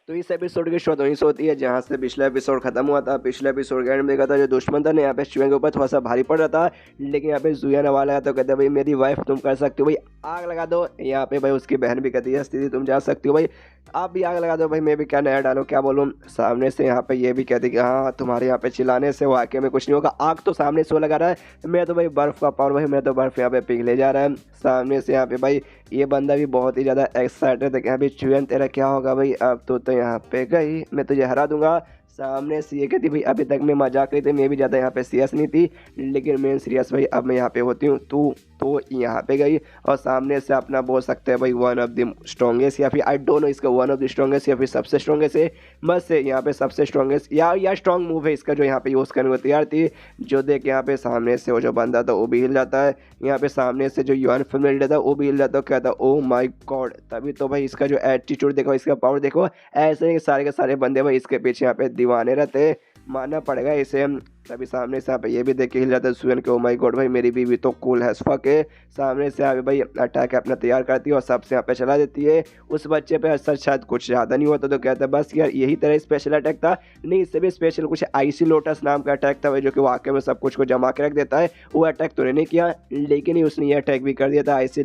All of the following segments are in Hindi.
तो इस एपिसोड की शुरुआत वहीं से होती है जहाँ से पिछला एपिसोड खत्म हुआ था। पिछले एपिसोड के एंड में देखा था जो दुश्मन था ना यहाँ पे चुयन के ऊपर थोड़ा सा भारी पड़ रहा था, लेकिन यहाँ पे जुया वाला है तो कहते हैं भाई मेरी वाइफ तुम कर सकते हो भाई, आग लगा दो। यहाँ पे भाई उसकी बहन भी कहती है स्थिति तुम जा सकती हो भाई, आप भी आग लगा दो भाई, मैं भी क्या नया डालो क्या बोलूँ। सामने से यहाँ पे ये भी कहती कि हाँ तुम्हारे यहाँ पे चिल्लाने से वाकई में कुछ नहीं होगा, आग तो सामने से वो लगा रहा है, मैं तो भाई बर्फ़ का पावर भाई, मैं तो बर्फ़ यहाँ पे पिघले जा रहा है। सामने से यहाँ पे भाई ये बंदा भी बहुत ही ज़्यादा एक्साइटेड है कि अभी चुयन तेरा क्या होगा भाई, अब तो यहाँ पे गई मैं तुझे हरा दूंगा। सामने से ये कहती भाई अभी तक मैं मजाक रही थी, मैं भी ज़्यादा यहाँ पे सीरियस नहीं थी, लेकिन मैं सीरियस भाई अब मैं यहाँ पे होती हूँ, तू तो यहाँ पे गई। और सामने से अपना बोल सकते हैं भाई वन ऑफ द स्ट्रॉन्गेस्ट या फिर आई डोंट नो इसका वन ऑफ द स्ट्रॉन्गेस्ट या फिर सबसे स्ट्रॉन्गेस्ट है, बस यहाँ पे सबसे स्ट्रॉन्गेस्ट या स्ट्रॉन्ग मूव है इसका जो यहाँ पे यूज़ करने को तैयार थी। जो देख यहाँ पे सामने से वो जो बंदा था वो भी हिल जाता है, यहाँ पे सामने से जो यूएन फिल्म लीडर था वो भी हिल जाता है, कहता ओ माई गॉड। तभी तो भाई इसका जो एटीट्यूड देखो, इसका पावर देखो, ऐसे ही सारे के सारे बंदे भाई इसके पीछे यहाँ पे दीवाने रहते, मानना पड़ेगा इसे। तभी सामने से यहाँ पे ये भी देख के हिल जाता है सुयन के, ओ माई गॉड भाई मेरी बीवी तो कूल है फक है। सामने से यहाँ पे भाई अटैक अपना तैयार करती है और सबसे यहाँ पे चला देती है। उस बच्चे पे असर शायद कुछ ज़्यादा नहीं होता तो कहता है बस यार यही तरह स्पेशल अटैक था, नहीं इससे भी स्पेशल कुछ आईसी लोटस नाम का अटैक था भाई जो कि वाकई में सब कुछ को जमा के रख देता है। वो अटैक तो नहीं किया लेकिन उसने ये अटैक भी कर दिया था आईसी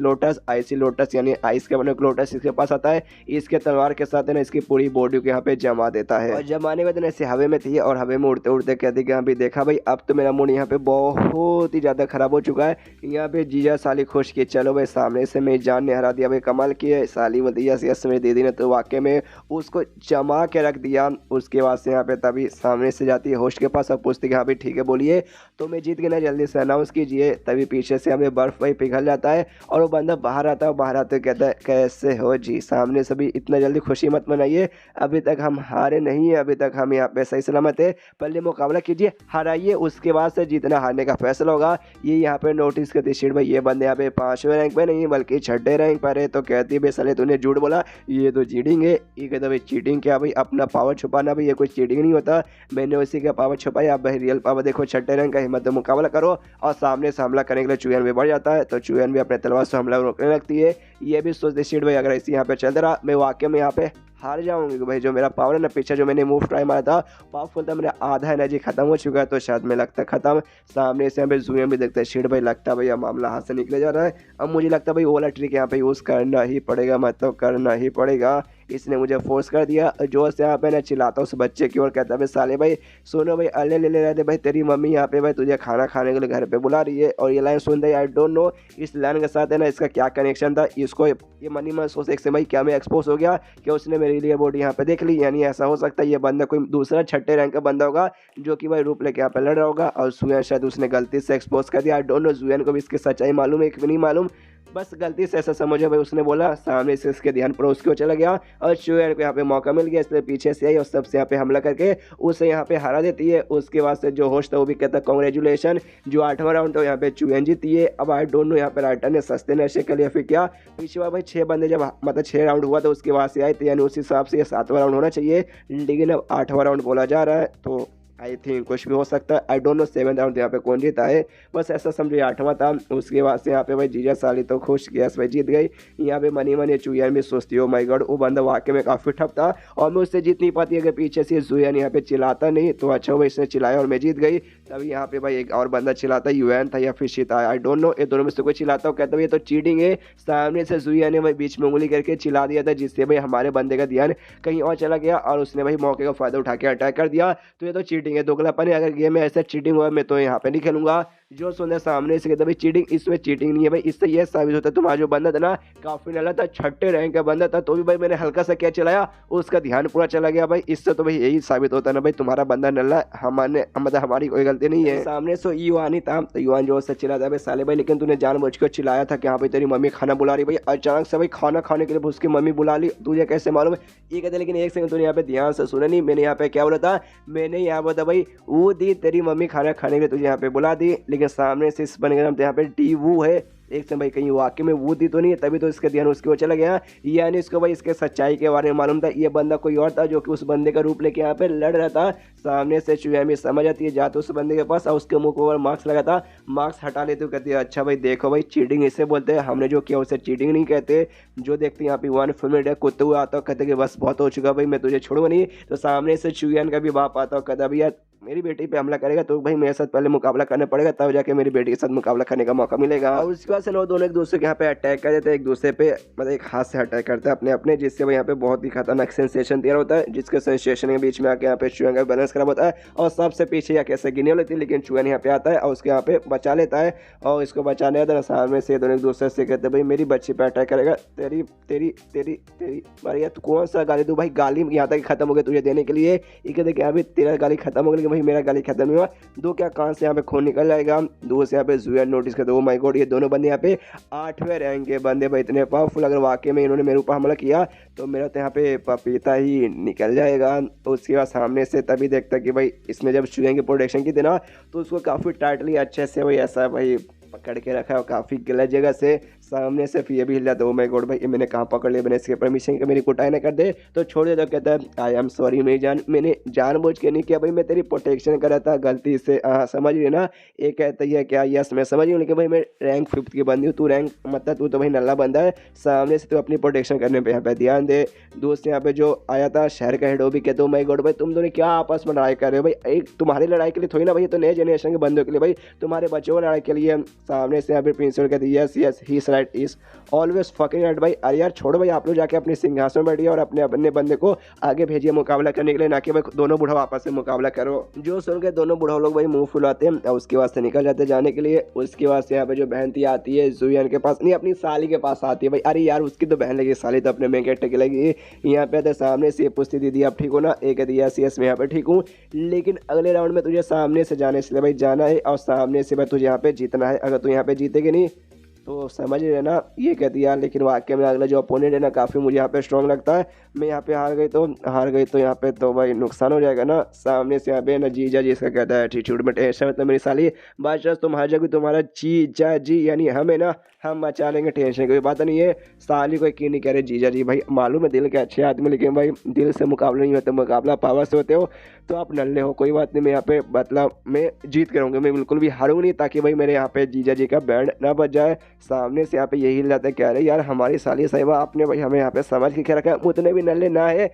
लोटस यानी आइस के बने लोटस इसके पास आता है, इसके तलवार के साथ है ना इसकी पूरी बॉडी को यहाँ पे जमा देता है। और जमाने में तो ऐसे हवे में थी और हवे में उड़ते उड़ते कहती कि हाँ भी देखा भाई अब तो मेरा मूड यहाँ पे बहुत ही ज़्यादा ख़राब हो चुका है। यहाँ पे जीजा साली खुश की चलो भाई सामने से मेरी जान ने हरा दिया भाई, कमाल की है। साली बोलती यस यस मेरी दीदी ने तो वाकई में उसको जमा के रख दिया। उसके बाद से यहाँ पे तभी सामने से जाती है होस्ट के पास और पूछती कि हाँ भाई ठीक है बोलिए तो मैं जीत गई ना, जल्दी से अनाउंस कीजिए। तभी पीछे से हमें बर्फ़ भाई पिघल जाता है और वो बंदा बाहर आता है, बाहर आते कहता है कैसे हो जी। सामने से भी इतना जल्दी खुशी मत मनाइए, अभी तक हम हारे नहीं है, अभी तक हम यहाँ पे सही सलामत है, पहले मुकाबला कीजिए हराइए उसके बाद से जीतना हारने का फैसला होगा। ये यहाँ पे नोटिस करती शीट भाई ये बंदे यहाँ पे 5वें रैंक पे नहीं बल्कि 6ठे रैंक पर है, तो कहती है भाई साले तूने झूठ बोला ये तो चीटिंग है। ये कहता भाई चीटिंग क्या भाई, अपना पावर छुपाना भाई ये कोई चीटिंग नहीं होता, मैंने उसी का पावर छुपाया, अब भाई रियल पावर देखो 6ठे रैंक का, हिम्मत तो मुकाबला करो। और सामने से हमला करने के लिए चुयन भी बढ़ जाता है तो चुयन भी अपने तलवार से हमला रोकने लगती है। ये भी सोचती शीट भाई अगर इसी यहाँ पे चलता रहा मैं वाकई में यहाँ पे हार जाऊंगी भाई, जो मेरा पावर है ना पीछे जो मैंने मूव ट्राई मारा था पावरफुल था, मेरा आधा एनर्जी खत्म हो चुका है तो शायद मैं लगता खत्म। सामने से हमें जुए भी देखते हैं शीट भाई, लगता भाई मामला हाथ से निकले जा रहा है। अब मुझे लगता है भाई वो वाला ट्रिक यहाँ पे यूज़ करना ही पड़ेगा, मतलब करना ही पड़ेगा। इसने मुझे फोर्स कर दिया, जोर से यहाँ पे ना चिल्लाता उस बच्चे की ओर, कहता भाई साले भाई सुनो भाई अल्ले ले ले रहे थे भाई, तेरी मम्मी यहाँ पे भाई तुझे खाना खाने के लिए घर पे बुला रही है। और ये line soon they I don't know इस लाइन के साथ है ना इसका क्या कनेक्शन था, इसको ये मनी में सोच एक से भाई क्या मैं एक्सपोज हो गया कि उसने मेरे लिए बॉडी यहाँ पे देख ली, यानी ऐसा हो सकता है ये बंदा कोई दूसरा 6ठे रैंक का बंदा होगा जो कि भाई रूप लेके यहाँ पे लड़ रहा होगा और जुएन शायद उसने गलती से एक्सपोज कर दिया। आई डोंट नो जुएन को भी इसकी सच्चाई मालूम है कि नहीं मालूम, बस गलती से ऐसा समझो भाई उसने बोला, सामने से इसके ध्यान पर उसको चला गया और चुयन को यहाँ पे मौका मिल गया इसलिए पीछे से आई और सबसे यहाँ पे हमला करके उसे यहाँ पे हरा देती है। उसके बाद से जो होस्ट है वो भी कहता है कॉन्ग्रेचुलेशन, जो 8वां राउंड तो यहाँ पे चुयन जीती है। अब आई डोंट नो यहाँ पे राइटर ने सस्ते नशे के लिए फिर क्या, पिछली बार भाई 6 बंदे जब मतलब 6 राउंड हुआ तो उसके बाद से आए थे, यानी उस हिसाब से ये 7वां राउंड होना चाहिए, लेकिन अब 8वां राउंड बोला जा रहा है तो आई थिंक कुछ भी हो सकता है। I don't know 7th round यहाँ पे कौन जीता है, बस ऐसा समझो 8वां था। उसके बाद से यहाँ पे भाई जीजा साली तो खुश गैस भाई जीत गई। यहाँ पे मनी चुयन भी सोचती हो माई गॉड वो बंदा वाकई में काफ़ी ठप था और मैं उससे जीत नहीं पाती अगर पीछे से जुयन यहाँ पे चिल्लाता नहीं, तो अच्छा भाई इसने चिल्लाया और मैं जीत गई। तभी यहाँ पे भाई एक और बंदा चिल्लाता यूएन था या फिर शीता, आई डोंट नो, ये दोनों में से कोई चिल्लाता हो, कहता भाई ये तो चीटिंग है। सामने से जुयन ने भाई बीच में उंगली करके चिल्ला दिया था जिससे भाई हमारे बंदे का ध्यान कहीं और चला गया और उसने भाई मौके का फायदा उठा के अटैक कर दिया, तो ये तो चीटिंग है, दोगलापन है। अगर गेम में ऐसा चीटिंग हुआ मैं तो यहाँ पे नहीं खेलूंगा। जो सुने सामने से कहता भाई चीटिंग, इसमें चीटिंग नहीं है भाई, इससे यह साबित होता है तुम्हारा जो बंदा था ना काफी नला था, 6ठे रैंक का बंदा था, तो भी भाई मैंने हल्का सा क्या चलाया उसका ध्यान पूरा चला गया भाई, इससे तो भाई यही साबित होता है ना भाई तुम्हारा बंदा नल्ला, हमारे मतलब हमारी कोई गलती नहीं है। सामने से युवान ही था तो युवान जो से चिल्लाता भाई साले भाई लेकिन तूने जानबूझ कर चिल्लाया था कि हाँ भाई तेरी मम्मी खाना बुला रही, भाई अचानक से भाई खाना खाने के लिए उसकी मम्मी बुला ली, तुझे कैसे मालूम है? ये कहते लेकिन एक सेकंड तूने यहाँ पे ध्यान से सुना नहीं, मैंने यहाँ पे क्या बोला था, मैंने यहाँ बोला भाई वो दी तेरी मम्मी खाना खाने के लिए तुझे यहाँ पे बुला दी, लेकिन सामने से इस बन गया यहाँ पे डी वो है एक समय भाई कहीं वाकई में वो थी तो नहीं है, तभी तो इसका ध्यान उसकी ओर चला गया। यानी इसको भाई इसके सच्चाई के बारे में मालूम था, ये बंदा कोई और था जो कि उस बंदे का रूप लेके यहाँ पे लड़ रहा था। सामने से चुयामी समझ आती है, जाते उस बंदे के पास और उसके मुंह को मार्क्स लगा था, मार्क्स हटा लेते हुए कहती है अच्छा भाई देखो भाई चीटिंग इसे बोलते हैं, हमने जो किया उसे चीटिंग नहीं कहते। जो देखते हैं यहाँ पे वन फिल्म इंडिया कुत्ते हुए आता है, कहते कि बस बहुत हो चुका भाई मैं तुझे छोड़ूंगा नहीं। तो सामने से चुयान का भी बाप आता है, कहता भैया मेरी बेटी पे हमला करेगा तो भाई मेरे साथ पहले मुकाबला करना पड़ेगा, तब जाके मेरी बेटी के साथ मुकाबला करने का मौका मिलेगा। और उसके बाद से लोग दोनों एक दूसरे के यहाँ पे अटैक कर देते हैं, एक दूसरे पे मतलब एक हाथ से अटैक करते हैं अपने अपने, जिससे भाई यहाँ पे बहुत ही खतरनाक सेंसेशन तैयार होता है, जिसके सेंसेशन के बीच में आके यहाँ पे चुयान का बैलेंस खराब होता है और सबसे पीछे या कैसे गिने लेती है, लेकिन चुयान यहाँ पे आता है और उसके यहाँ पे बचा लेता है। और इसको बचाने आता है सामने से दोनों एक दूसरे से कहते भाई मेरी बच्ची पे अटैक करेगा, तेरी तेरी तेरी तेरी मारिया तू कौन सा गाली दूँ भाई, गाली यहाँ तक खत्म हो गई तुझे देने के लिए। ये कहते कि अभी तेरा गाली खत्म हो गई, भाई मेरा गाली खत्म हुआ, दो क्या कान से यहाँ पे खून निकल जाएगा। दो से यहाँ पे जुएन नोटिस कर दो, माय गॉड ये दोनों बंदे यहाँ पे 8वें रैंक के बंदे भाई इतने पावरफुल, अगर वाकई में इन्होंने मेरे ऊपर हमला किया तो मेरा तो यहाँ पे पपीता ही निकल जाएगा। तो उसके बाद सामने से तभी देखता कि भाई इसने जब जुएन की प्रोटेक्शन की थी ना तो उसको काफ़ी टाइटली अच्छे से भाई ऐसा भाई पकड़ के रखा है काफ़ी गलत जगह से। सामने से फिर भी हिल जाता है, माय गॉड भाई ये मैंने कहाँ पकड़ लिया, मैंने इसके परमिशन के मेरी कुटाई ना कर दे तो छोड़ दे। तो कहता है आई एम सॉरी मेरी जान, मैंने जानबूझ के नहीं किया भाई, मैं तेरी प्रोटेक्शन कर रहा था गलती से। हाँ समझ रही ना, ये कहता है क्या यस मैं समझ रही हूँ, लेकिन भाई मैं रैंक 5th की बंदी हूँ, तू रैंक मतलब तू तो भाई नल्ला बंदा है, सामने से तू अपनी प्रोटेक्शन करने पर यहाँ पे ध्यान दे। दोस्त यहाँ पे जो आया था शहर का हेड वो भी कहते हो माय गॉड भाई तुम दोनों क्या आपस में लड़ाई कर रहे हो भाई, एक तुम्हारी लड़ाई के लिए थोड़ी ना भाई, तो नए जनरेशन के बंदों के लिए भाई, तुम्हारे बच्चों की लड़ाई के लिए। सामने से यहाँ पे प्रिंसिपल कहती है yes yes he is right is always fucking right भाई। अरे यार छोड़ो भाई, आप लोग जाके अपने सिंहासन में बैठिए और अपने अपने बंदे को आगे भेजिए मुकाबला करने के लिए, ना कि भाई दोनों बूढ़ा आपस में मुकाबला करो। जो सुन के दोनों बूढ़ा लोग भाई मुंह फुलाते हैं और उसके बाद से निकल जाते जाने के लिए। उसके बाद से यहाँ पे जो बहन थी आती है जुयान के पास, नहीं अपनी साली के पास आती है भाई। अरे यार उसकी तो बहन लगी, साली तो अपने मेन कैरेक्टर की लगी। यहाँ पे आते सामने से पूछती दीदी आप ठीक हो ना, एक कहती यस यस मैं यहाँ पे ठीक हूँ, लेकिन अगले राउंड में तुझे सामने से जाने से भाई जाना है और सामने से भाई तुझे यहाँ पे जीतना है, अगर तू यहाँ पे जीतेगी नहीं तो समझ रहे ना। ये कहती यार लेकिन वाकई में अगला जो अपोनेंट है ना काफ़ी मुझे यहाँ पे स्ट्रॉन्ग लगता है, मैं यहाँ पे हार गई तो यहाँ पे तो भाई नुकसान हो जाएगा ना। सामने से यहाँ पे ना जीजा जी इसका कहता है एटीट्यूड में टेंशन मतलब मेरी साली बादशाह तुम हर जगह तुम्हारा जीजा जी यानी हमें ना हम मचा लेंगे, टेंशन कोई बात नहीं है। साली को यकीन नहीं कह रहे जीजा जी भाई, मालूम है दिल के अच्छे आदमी लेकिन भाई दिल से मुकाबला नहीं होता, मुकाबला पावर से होते हो, तो आप नल्ले हो कोई बात नहीं, मैं यहाँ पे मतलब मैं जीत करूँगा, मैं बिल्कुल भी हारूंगा नहीं, ताकि भाई मेरे यहाँ पे जीजा जी का बैंड ना बच जाए। सामने से यहाँ पे यही हिल जाता है, कह रहे यार हमारी साली साहिबा आपने भाई हमें यहाँ पे समझ के क्या रखा है, उतने भी नल्ले ना है।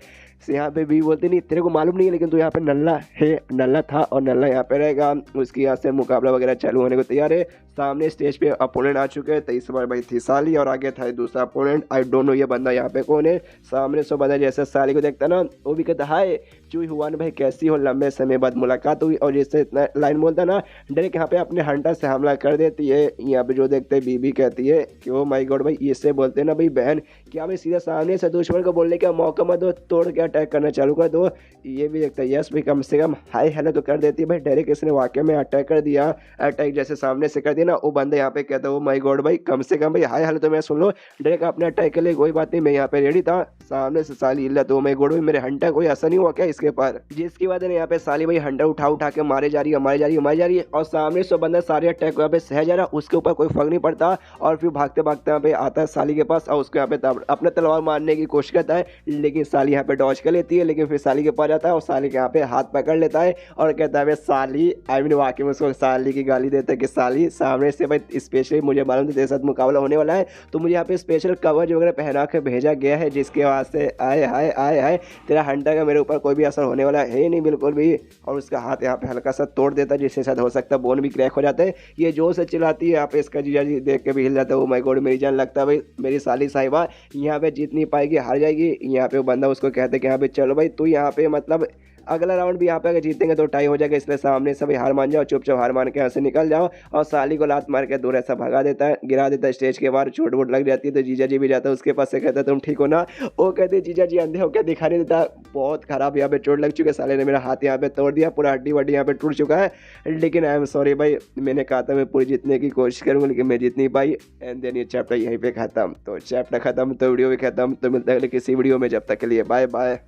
यहाँ पे भी बोलते नहीं तेरे को मालूम नहीं है लेकिन तू यहाँ पे नल्ला है, नल्ला था और नल्ला यहाँ पे रहेगा। उसकी यहाँ से मुकाबला वगैरह चालू होने को तैयार है। सामने स्टेज पे अपोनेंट आ चुके हैं, तो इस बार भाई थी साली और आगे था दूसरा अपोनेंट, आई डोंट नो ये बंदा यहाँ पे कौन है। सामने से बंदा जैसे साली को देखता ना वो भी कहता हाय चुई हुआ भाई कैसी हो, लंबे समय बाद मुलाकात हुई, और जैसे इतना लाइन बोलता ना डायरेक्ट यहाँ पे अपने हंटर से हमला कर देती है। यहाँ पे जो देखते बीबी कहती है कि ओ माय गॉड भाई इससे बोलते ना भाई बहन क्या भाई सीधा सामने से दुश्मन को बोलने का मौका मत दो, तोड़ के अटैक करना चालू कर दो। ये भी देखता है यस भाई कम से कम हाय हेलो तो कर देती है भाई, डायरेक्ट इसने वाकई में अटैक कर दिया। अटैक जैसे सामने से कर दिया ना वो बंदा यहाँ पे कहता है ओ माय गॉड भाई कम से कम भाई हाय हेलो तो मैं सुन लो, डायरेक्ट अपने अटैक के लिए कोई बात नहीं मैं यहाँ पे रेडी था। सामने से साली इल्ला तो माय गॉड भाई मेरे हंटर कोई असर नहीं हुआ क्या इसके पर, जिसकी वजह से यहाँ पे साली भाई हंटर उठा के मारे जा रही है मारी जा रही है और सामने से बंदा सारे अटैक यहाँ पे सह जा रहा है, उसके ऊपर कोई फर्क नहीं पड़ता और फिर भागते भागते यहाँ पे आता है साली के पास और उसको यहाँ पे अपना तलवार मारने की कोशिश करता है, लेकिन साली यहाँ पे डॉज कर लेती है। लेकिन फिर साली के पास जाता है और साली के यहाँ पे हाथ पकड़ लेता है और कहता है साली आई मीन वाकई में उसको साली की गाली देता है कि साली सामने से भाई स्पेशली मुझे मालूम था तेरे साथ मुकाबला होने वाला है तो मुझे यहाँ पे स्पेशल कवच वगैरह पहना के भेजा गया है, जिसके वास्ते आए हाय तेरा हंटर का मेरे ऊपर कोई भी असर होने वाला है नहीं बिल्कुल भी। और उसका हाथ यहाँ पे हल्का सा तोड़ देता है जिससे शायद हो सकता है बोन भी क्रैक हो जाता है। ये जोर से चिल्लाती है यहाँ पे, इसका जीजा जी देख के भी हिल जाता है, ओ माय गॉड मेरी जान लगता है भाई मेरी साली साहिबा यहाँ पे जीत नहीं पाएगी हार जाएगी। यहाँ पे वो बंदा उसको कहते हैं कि यहाँ पे चलो भाई तू यहाँ पे मतलब अगला राउंड भी यहाँ पे अगर जीतेंगे तो टाई हो जाएगा, इसलिए सामने से भाई हार मान जाओ, चुपचाप हार मान के यहाँ से निकल जाओ। और साली को लात मार के दूर ऐसा भगा देता है, गिरा देता है स्टेज के बाहर, चोट वोट लग जाती है। तो जीजा जी भी जाता है उसके पास से कहता है तुम ठीक हो ना, वो कहते जीजा जी अंधे हो क्या दिखा नहीं देता, बहुत खराब यहाँ पे चोट लग चुकी है, साले ने मेरा हाथ यहाँ पे तोड़ दिया, पूरा हड्डी वड्डी यहाँ पे टूट चुका है, लेकिन आई एम सॉरी भाई मैंने कहा था मैं पूरी जीतने की कोशिश करूँगा लेकिन मैं जीत नहीं पाई। एंड देन ये चैप्टर यहीं पे खत्म। तो चैप्टर खत्म तो वीडियो भी खत्म, तो मिलता है अगले किसी वीडियो में, जब तक के लिए बाय बाय।